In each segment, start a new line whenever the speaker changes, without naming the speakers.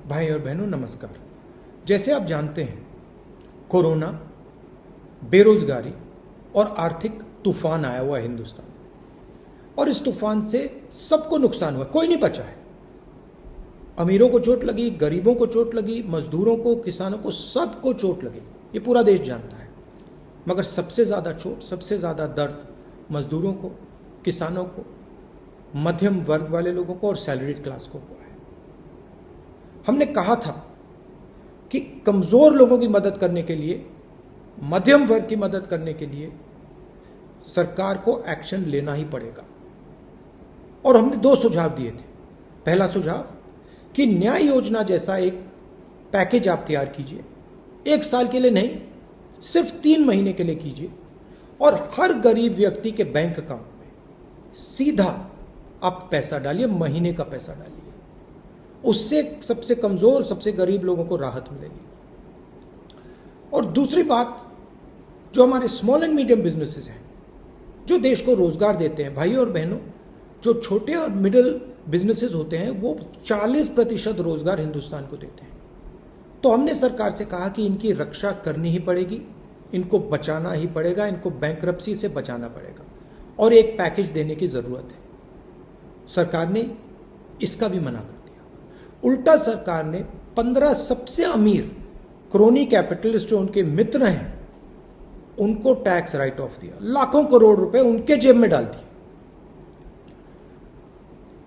भाई और बहनों नमस्कार। जैसे आप जानते हैं, कोरोना, बेरोजगारी और आर्थिक तूफान आया हुआ है हिंदुस्तान, और इस तूफान से सबको नुकसान हुआ, कोई नहीं बचा है। अमीरों को चोट लगी, गरीबों को चोट लगी, मजदूरों को, किसानों को, सबको चोट लगी। ये पूरा देश जानता है। मगर सबसे ज्यादा चोट, सबसे ज्यादा दर्द मजदूरों को, किसानों को, मध्यम वर्ग वाले लोगों को और सैलरीड क्लास को हुआ है। हमने कहा था कि कमजोर लोगों की मदद करने के लिए, मध्यम वर्ग की मदद करने के लिए सरकार को एक्शन लेना ही पड़ेगा। और हमने 2 सुझाव दिए थे। पहला सुझाव कि न्याय योजना जैसा एक पैकेज आप तैयार कीजिए, 1 साल के लिए नहीं, सिर्फ 3 महीने के लिए कीजिए, और हर गरीब व्यक्ति के बैंक अकाउंट में सीधा आप पैसा डालिए, महीने का पैसा डालिए। उससे सबसे कमजोर, सबसे गरीब लोगों को राहत मिलेगी। और दूसरी बात, जो हमारे स्मॉल एंड मीडियम बिजनेसेस हैं, जो देश को रोजगार देते हैं, भाइयों और बहनों, जो छोटे और मिडिल बिजनेसेस होते हैं, वो 40% रोजगार हिंदुस्तान को देते हैं। तो हमने सरकार से कहा कि इनकी रक्षा करनी ही पड़ेगी, इनको बचाना ही पड़ेगा, इनको बैंकरप्सी से बचाना पड़ेगा, और एक पैकेज देने की जरूरत है। सरकार ने इसका भी मना कर दिया। उल्टा सरकार ने 15 सबसे अमीर क्रोनी कैपिटलिस्ट, जो उनके मित्र हैं, उनको टैक्स राइट ऑफ दिया, लाखों करोड़ रुपए उनके जेब में डाल दिए।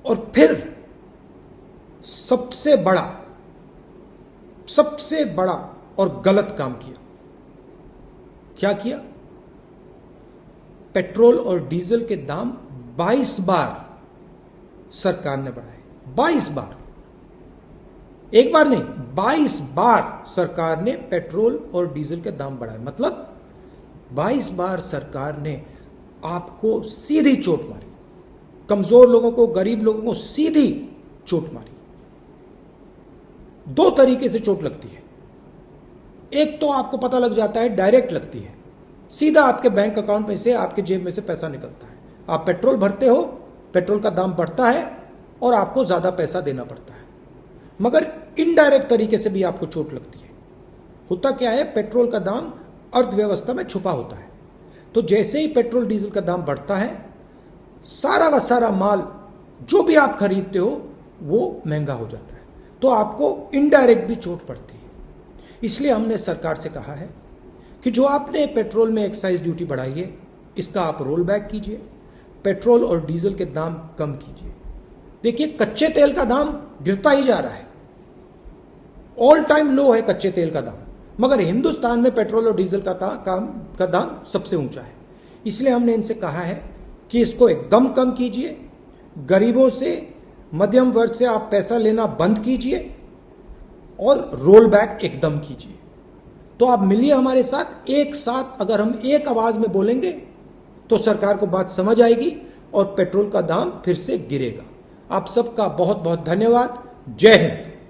और फिर सबसे बड़ा और गलत काम किया। क्या किया? पेट्रोल और डीजल के दाम 22 बार सरकार ने बढ़ाए। 22 बार, एक बार नहीं, 22 बार सरकार ने पेट्रोल और डीजल के दाम बढ़ाए। मतलब 22 बार सरकार ने आपको सीधी चोट मारी, कमजोर लोगों को, गरीब लोगों को सीधी चोट मारी। 2 तरीके से चोट लगती है। एक तो आपको पता लग जाता है, डायरेक्ट लगती है, सीधा आपके बैंक अकाउंट में से, आपके जेब में से पैसा निकलता है। आप पेट्रोल भरते हो, पेट्रोल का दाम बढ़ता है और आपको ज्यादा पैसा देना पड़ता है। मगर इनडायरेक्ट तरीके से भी आपको चोट लगती है। होता क्या है, पेट्रोल का दाम अर्थव्यवस्था में छुपा होता है। तो जैसे ही पेट्रोल डीजल का दाम बढ़ता है, सारा का सारा माल जो भी आप खरीदते हो वो महंगा हो जाता है। तो आपको इनडायरेक्ट भी चोट पड़ती है। इसलिए हमने सरकार से कहा है कि जो आपने पेट्रोल में एक्साइज ड्यूटी बढ़ाई है, इसका आप रोल बैक कीजिए, पेट्रोल और डीजल के दाम कम कीजिए। देखिए, कच्चे तेल का दाम गिरता ही जा रहा है, ऑल टाइम लो है कच्चे तेल का दाम, मगर हिंदुस्तान में पेट्रोल और डीजल का दाम सबसे ऊंचा है। इसलिए हमने इनसे कहा है कि इसको एकदम कम कीजिए, गरीबों से, मध्यम वर्ग से आप पैसा लेना बंद कीजिए और रोल बैक एकदम कीजिए। तो आप मिलिए हमारे साथ, एक साथ अगर हम एक आवाज में बोलेंगे तो सरकार को बात समझ आएगी और पेट्रोल का दाम फिर से गिरेगा। आप सबका बहुत बहुत धन्यवाद। जय हिंद।